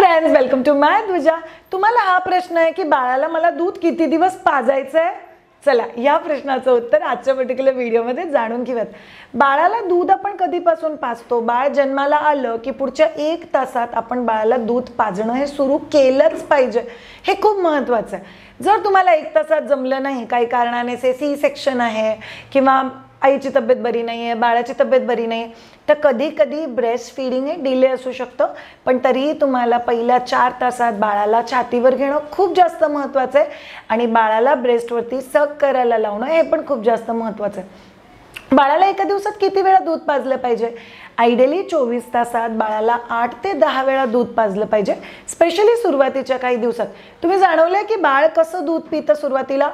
Friends, welcome to माय ध्वजा। तुम्हाला हा प्रश्न आहे की बाळाला मला दूध किती दिवस पाजायचं आहे? चला या प्रश्नाचं उत्तर आजच्या पर्टिक्युलर व्हिडिओमध्ये जाणून घेऊयात। बाळाला दूध आपण कधीपासून पाजतो? बाळ जन्माला आलं की पुढच्या 1 तासात आपण बाळाला दूध पाजणं हे सुरू केलंच पाहिजे। हे खूप महत्त्वाचं आहे। जर तुम्हाला 1 तासात जमलं नाही, काही कारणाने सी सेक्शन आहे किंवा आईची तब्येत बरी नाही आहे, बाळाची तब्येत बरी नाही, तर कधी कधी ब्रेस्ट फीडिंग हे डिले असू शकतं। पण तरीही तुम्हाला पहिल्या 4 तासात बाळाला छातीवर घेणं खूप जास्त महत्त्वाचं आहे आणि बाळाला ब्रेस्टवरती सग करायला लावणं हे पण खूप जास्त महत्त्वाचं आहे। बाळाला एका दिवसात किती वेळा दूध पाजलं पाहिजे? आयडियली 24 तासात बाळाला 8 ते 10 वेळा दूध पाजलं पाहिजे। स्पेशली सुरुवातीच्या काही दिवसात तुम्ही जाणवलंय की बाळ कसं दूध पितं? सुरुवातीला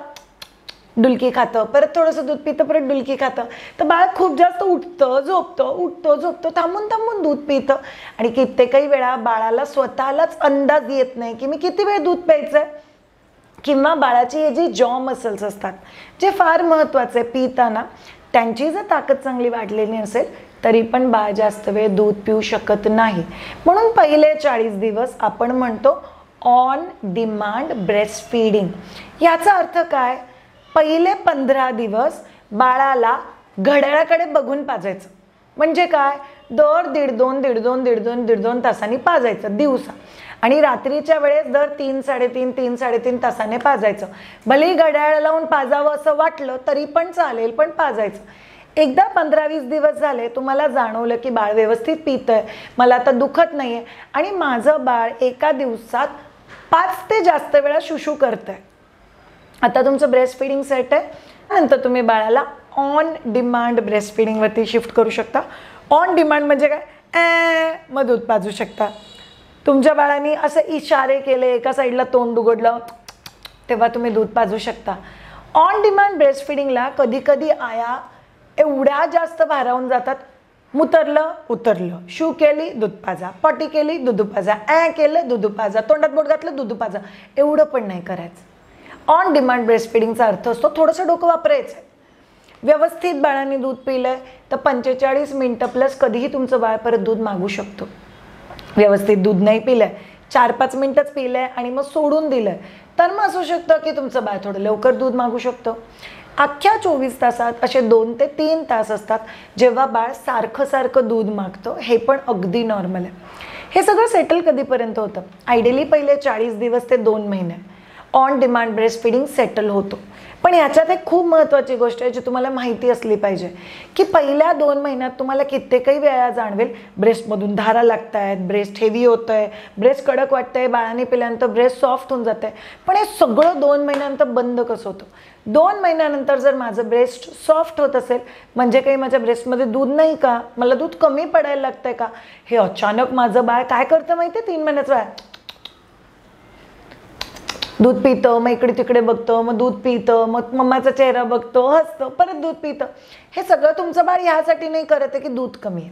डुलकी खातं, परत थोडंसं दूध पितं, परत डुलकी खातं, तर बाळ खूप जास्त उठतं झोपतं, थांबून थांबून दूध पितं आणि कित्येकही वेळा बाळाला स्वतःलाच अंदाज येत नाही की मी किती वेळ दूध प्यायचंय। किंवा बाळाची हे जी जॉ मसल्स असतात जे फार महत्त्वाचे पिताना, त्यांची जर ताकद चांगली वाढलेली नसेल तरी पण बाळ जास्त वेळ दूध पिऊ शकत नाही। म्हणून पहिले 40 दिवस आपण म्हणतो ऑन डिमांड ब्रेस्ट फीडिंग। याचा अर्थ काय? पहिले 15 दिवस बाळाला घड्याळाकडे बघून पाजायचं। म्हणजे काय? दर 1.5-1.5 तासांनी पाजायचं दिवसा, आणि रात्रीच्या वेळेस दर 3-3.5 तासाने पाजायचं। भलेही घड्याळ लावून पाजावं असं वाटलं तरी पण चालेल, पण पाजायचं। एकदा 15-20 दिवस झाले, तुम्हाला जाणवलं की बाळ व्यवस्थित पितंय, मला आता दुखत नाहीये आणि माझं बाळ एका दिवसात 5 ते जास्त वेळा शुशू करतंय, आता तुमचं ब्रेस्ट फीडिंग सेट आहे। नंतर तुम्ही बाळाला ऑन डिमांड ब्रेस्ट फीडिंग वरती शिफ्ट करू शकता। ऑन डिमांड म्हणजे काय? मग दूध पाजू शकता। तुमच्या बाळाने असे इशारे केले, एका साईडला तोंड उघडलं, तेव्हा तुम्ही दूध पाजू शकता। ऑन डिमांड ब्रेस्ट फीडिंगला कधी कधी आया एवढ्या जास्त भारावून जातात, उतरलं, शू केली दूध पाजा, पॉटी केली दूध पाजा, केलं दूध पाजा, तोंडात बोट घातलं दूध पाजा, एवढं पण नाही करायचं। ऑन डिमांड ब्रेस्ट फीडिंगचा अर्थ असतो थोडंसं डोकं वापरायचं। व्यवस्थित बाळाने दूध पिलंय तर 45 मिनिटं प्लस कधीही तुमचं बाळ परत दूध मागू शकतो। व्यवस्थित दूध नाही पिलंय, 4-5 मिनिटच पिलंय आणि मग सोडून दिलंय, तर मग असू शकतं की तुमचं बाळ थोडं लवकर दूध मागू शकतं। अख्ख्या 24 तासात असे 2 ते 3 तास असतात जेव्हा बाळ सारखं दूध मागतं, हे पण अगदी नॉर्मल आहे। हे सगळं सेटल कधीपर्यंत होतं? आयडियली पहिले 40 दिवस ते 2 महिने on demand breast feeding settle होतो। पण याच्यात एक खूप महत्त्वाची गोष्ट आहे जी तुम्हाला माहिती असली पाहिजे की पहिल्या 2 महिन्यात तुम्हाला कित्येकही वेळा जाणवेल ब्रेस्टमधून धारा लागत आहेत, ब्रेस्ट हेवी होत आहे, ब्रेस्ट कडक वाटतंय, बाळाने पिल्यानंतर ब्रेस्ट सॉफ्ट होऊन जात आहे। पण हे सगळं 2 महिन्यानंतर बंद कसं होतं? 2 महिन्यानंतर जर माझं ब्रेस्ट सॉफ्ट होत असेल म्हणजे काही माझ्या ब्रेस्टमध्ये दूध नाही का, मला दूध कमी पडायला लागतंय का, हे अचानक माझं बाळ काय करतं माहिती आहे? 3 महिन्याचं बाळ दूध पितं, मग इकडे तिकडे बघतं, मग दूध पितं, मग मम्माचा चेहरा बघतो, हसतं, परत दूध पितं। हे सगळं तुमचं बाळ ह्यासाठी नाही करत आहे की दूध कमी आहे,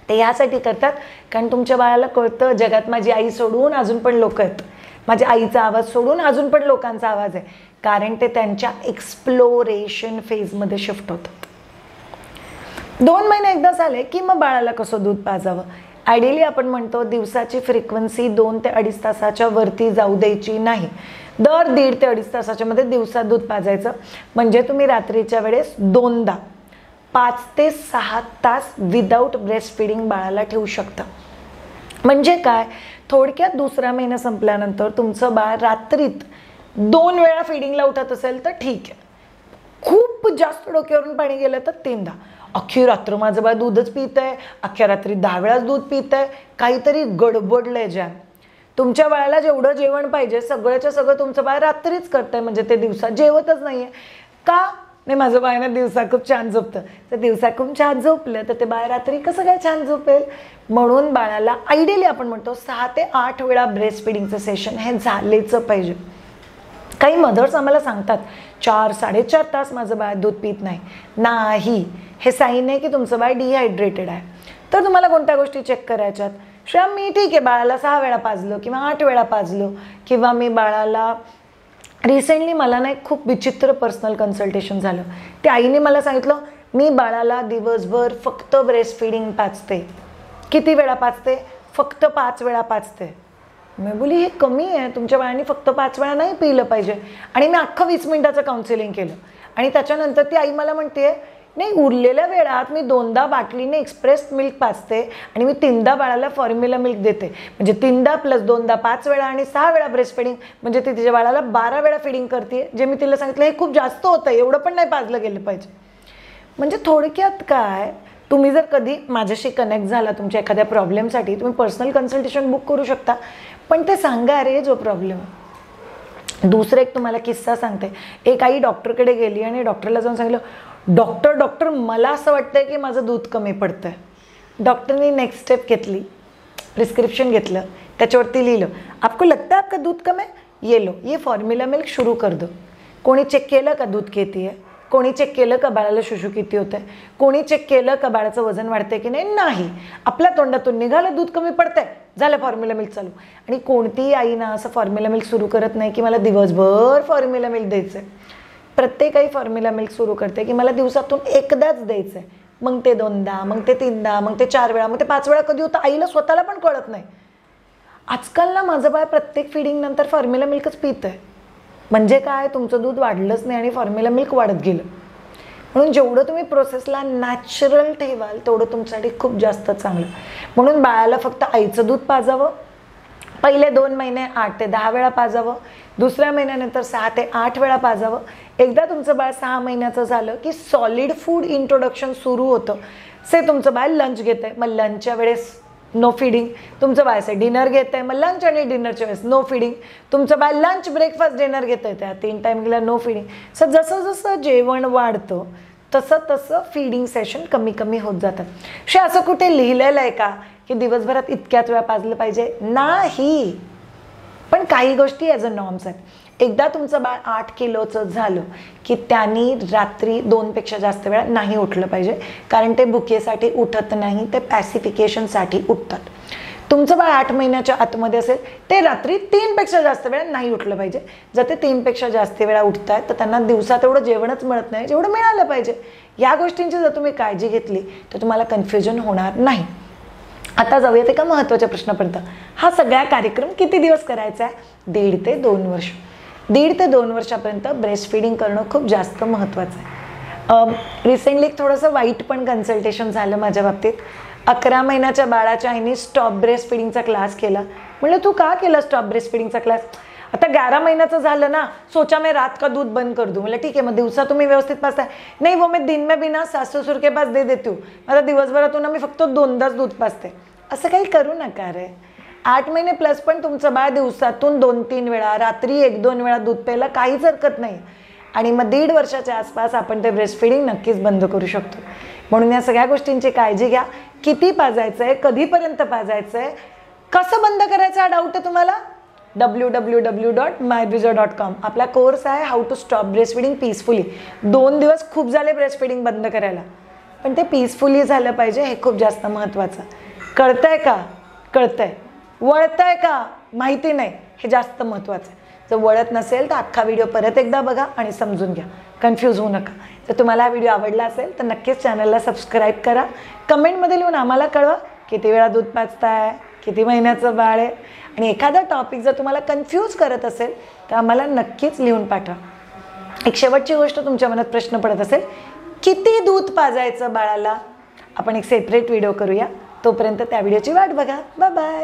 ते ह्यासाठी करतात कारण तुमच्या बाळाला कळतं जगात माझी आई सोडून अजून पण लोक आहेत, माझ्या आईचा आवाज सोडून अजून पण लोकांचा आवाज आहे, कारण ते त्यांच्या एक्सप्लोरेशन फेजमध्ये शिफ्ट होतात। 2 महिने एकदा झाले की मग बाळाला कसं दूध पाजावं? आयडियली आपण म्हणतो दिवसाची फ्रिक्वेन्सी 2 ते 2.5 तासाच्या वरती जाऊ द्यायची नाही। दर 1.5 ते 2.5 तासाच्या मध्ये दिवसात दूध पाजायचं। म्हणजे तुम्ही रात्रीच्या वेळेस 2दा 5 ते 6 तास विदाऊट ब्रेस्ट फीडिंग बाळाला ठेवू शकता। म्हणजे काय? थोडक्यात दुसरा महिना संपल्यानंतर तुमचं बाळ रात्रीत 2 वेळा फीडिंगला उठत असेल तर ठीक आहे, खूप जास्त डोक्यावरून पाणी गेलं तर 3दा। अख्खी रात्र माझं बाळ दूधच पितंय, अख्ख्या रात्री 10 वेळाच दूध पितंय, काहीतरी गडबडलंय जॅम। तुमच्या बाळाला जेवढं जेवण पाहिजे सगळ्याच्या सगळं तुमचं बाळ रात्रीच करतंय, म्हणजे ते दिवसा जेवतच नाहीये का? नाही, माझं बाळ ना दिवसा खूप छान झोपतं, तर दिवसा खूप छान झोपलं तर ते बाळ रात्री कसं काय छान झोपेल? म्हणून बाळाला आयडियली आपण म्हणतो 6 ते 8 वेळा ब्रेस्ट फीडिंगचं सेशन हे झालेच पाहिजे। काही मदर्स आम्हाला सांगतात 4-4.5 तास माझं बाळ दूध पित नाही, हे साईन आहे की तुमचं बाळ डिहायड्रेटेड आहे। तर तुम्हाला कोणत्या गोष्टी चेक करायच्यात? श्रेया, मी ठीक आहे बाळाला 6 वेळा पाजलो किंवा 8 वेळा पाजलो, किंवा मी बाळाला रिसेंटली मला ना एक खूप विचित्र पर्सनल कन्सल्टेशन झालं। त्या आईने मला सांगितलं मी बाळाला दिवसभर फक्त ब्रेस्ट फीडिंग पाजते। किती वेळा पाजते? फक्त 5 वेळा पाजते। मी बोली हे कमी आहे, तुमच्या बाळाने फक्त 5 वेळा नाही पिलं पाहिजे. आणि मी अख्खं 20 मिनिटाचं काउन्सिलिंग केलं. आणि त्याच्यानंतर ती आई मला म्हणते, नाही उरलेल्या वेळात मी 2दा बाटलीने एक्सप्रेस मिल्क पाजते आणि मी 3दा बाळाला फॉर्म्युला मिल्क देते. म्हणजे 3दा प्लस 2दा 5 वेळा आणि 6 वेळा ब्रेस्ट फिडिंग, म्हणजे ती तिच्या बाळाला 12 वेळा फिडिंग करते. जे मी तिला सांगितलं हे खूप जास्त होतं, एवढं पण नाही पाजलं गेलं पाहिजे. म्हणजे थोडक्यात काय, तुम्ही जर कधी माझ्याशी कनेक्ट झाला तुमच्या एखाद्या प्रॉब्लेमसाठी, तुम्ही पर्सनल कन्सल्टेशन बुक करू शकता. पण ते सांगा अरे जो प्रॉब्लेम आहे. दुसरं एक तुम्हाला किस्सा सांगते. एक आई डॉक्टरकडे गेली आणि डॉक्टरला जाऊन सांगितलं, डॉक्टर मला असं वाटतंय की माझं दूध कमी पडतंय. डॉक्टरने नेक्स्ट स्टेप घेतली, प्रिस्क्रिप्शन घेतलं, त्याच्यावरती लिहिलं, आपको लगता है आपका दूध कम है, ये लो, ये फॉर्म्युला मिल्क शुरू कर दो. कोणी चेक केलं का दूध किती आहे? कोणी चेक केलं का बाळाला शुशू किती होतं आहे? कोणी चेक केलं का बाळाचं वजन वाढतंय की नाही? नाही. आपल्या तोंडातून निघालं दूध कमी पडतंय, झालं फॉर्म्युला मिल्क चालू. आणि कोणतीही आई ना असं फॉर्म्युला मिल्क सुरू करत नाही की मला दिवसभर फॉर्म्युला मिल्क द्यायचं आहे. प्रत्येक आई फॉर्म्युला मिल्क सुरू करते की मला दिवसातून एकदाच द्यायचं आहे. मग ते 2दा, मग ते 3दा, मग ते 4 वेळा, मग ते 5 वेळा कधी होतं आईला स्वतःला पण कळत नाही. आजकाल ना माझं बाळ प्रत्येक फिडिंग नंतर फॉर्म्युला मिल्कच पित आहे. म्हणजे काय, तुमचं दूध वाढलंच नाही आणि फॉर्म्युला मिल्क वाढत गेलं. म्हणून जेवढं तुम्ही प्रोसेसला नॅचरल ठेवाल तेवढं तुमच्यासाठी खूप जास्त चांगलं. म्हणून बाळाला फक्त आईचं दूध पाजावं. पहिले 2 महिने 8 ते 10 वेळा पाजावं. दुसऱ्या महिन्यानंतर 6 ते 8 वेळा पाजावं. एकदा तुमचं बाळ 6 महिन्याचं झालं की सॉलिड फूड इंट्रोडक्शन सुरू होतं. तुमचं बाळ लंच घेतंय, मग लंचच्या वेळेस नो फिडिंग. तुमचं बाळ डिनर घेतंय, मग लंच आणि डिनरच्या वेळेस नो फिडिंग. तुमचं बाळ लंच ब्रेकफास्ट डिनर घेतंय, त्या 3 टायमिंगला नो फिडिंग. जसं जसं जेवण वाढतं तसं तसं फिडिंग सेशन कमी कमी होत जातात. असं कुठे लिहिलेलं आहे का की दिवसभरात इतक्याच वेळा पाजलं पाहिजे? नाही. पण काही गोष्टी ॲज अ नॉर्म्स आहेत. एकदा तुमचं बाळ 8 किलोचं झालं की त्यांनी रात्री 2पेक्षा जास्त वेळा नाही उठलं पाहिजे. कारण ते भुकेसाठी उठत नाही, ते पॅसिफिकेशनसाठी उठतात. तुमचं बाळ 8 महिन्याच्या आतमध्ये असेल ते रात्री 3पेक्षा जास्त वेळा नाही उठलं पाहिजे. जर ते 3पेक्षा जास्त वेळा उठत आहेत तर त्यांना दिवसात एवढं जेवणच मिळत नाही जेवढं मिळालं पाहिजे. या गोष्टींची जर तुम्ही काळजी घेतली तर तुम्हाला कन्फ्युजन होणार नाही. आता जाऊयात एका महत्त्वाच्या प्रश्नापर्यंत. हा सगळा कार्यक्रम किती दिवस करायचा आहे? 1.5 ते 2 वर्ष. 1.5 ते 2 वर्षापर्यंत ब्रेस्ट फिडिंग करणं खूप जास्त महत्त्वाचं आहे. रिसेंटली थोडंसं वाईट पण कन्सल्टेशन झालं माझ्या बाबतीत. 11 महिन्याच्या बाळाच्या आईने स्टॉप ब्रेस्ट फिडिंगचा क्लास केला. म्हणलं तू का केला स्टॉप ब्रेस्ट फिडिंगचा क्लास? आता 11 महिन्याचं झालं ना, सोचा मैं रात का दूध बंद कर दूं. म्हणलं ठीक आहे, मग दिवसा तुम्ही व्यवस्थित पाजताय? नाही वो मैं दिन में भी ना सास ससुर के पास दे देती हूँ. आता दिवसभरातून मी फक्त 2दाच दूध पाजते. असं काही करू नका रे. 8 महिने प्लस पण तुमचं बाळ दिवसातून 2-3 वेळा, रात्री 1-2 वेळा दूध प्यायला काहीच हरकत नाही. आणि मग 1.5 वर्षाच्या आसपास आपण ते ब्रेस्ट फिडिंग नक्कीच बंद करू शकतो. म्हणून या सगळ्या गोष्टींची काळजी घ्या. किती पाजायचं आहे, कधीपर्यंत पाजायचं आहे, कसं बंद करायचं हा डाऊट आहे तुम्हाला? www.mybrizza.com आपला कोर्स आहे how to stop breast feeding peacefully. 2 दिवस खूप झाले ब्रेस्ट फिडिंग बंद करायला, पण ते पीसफुली झालं पाहिजे, हे खूप जास्त महत्त्वाचं. कळतंय का? कळतंय. वळतंय का? माहिती नाही, हे जास्त महत्त्वाचं आहे. जर वळत नसेल तर अख्खा व्हिडिओ परत एकदा बघा आणि समजून घ्या. कन्फ्यूज होऊ नका. जर तुम्हाला हा व्हिडिओ आवडला असेल तर नक्कीच चॅनलला सबस्क्राईब करा. कमेंटमध्ये लिहून आम्हाला कळवा किती वेळा दूध पाजताय, किती महिन्याचं बाळ आहे, आणि एखादा टॉपिक जर तुम्हाला कन्फ्यूज करत असेल तर आम्हाला नक्कीच लिहून पाठवा. एक शेवटची गोष्ट तुमच्या मनात प्रश्न पडत असेल, किती दूध पाजायचं बाळाला? आपण एक सेपरेट व्हिडिओ करूया. तोपर्यंत त्या व्हिडिओची वाट बघा. Bye bye.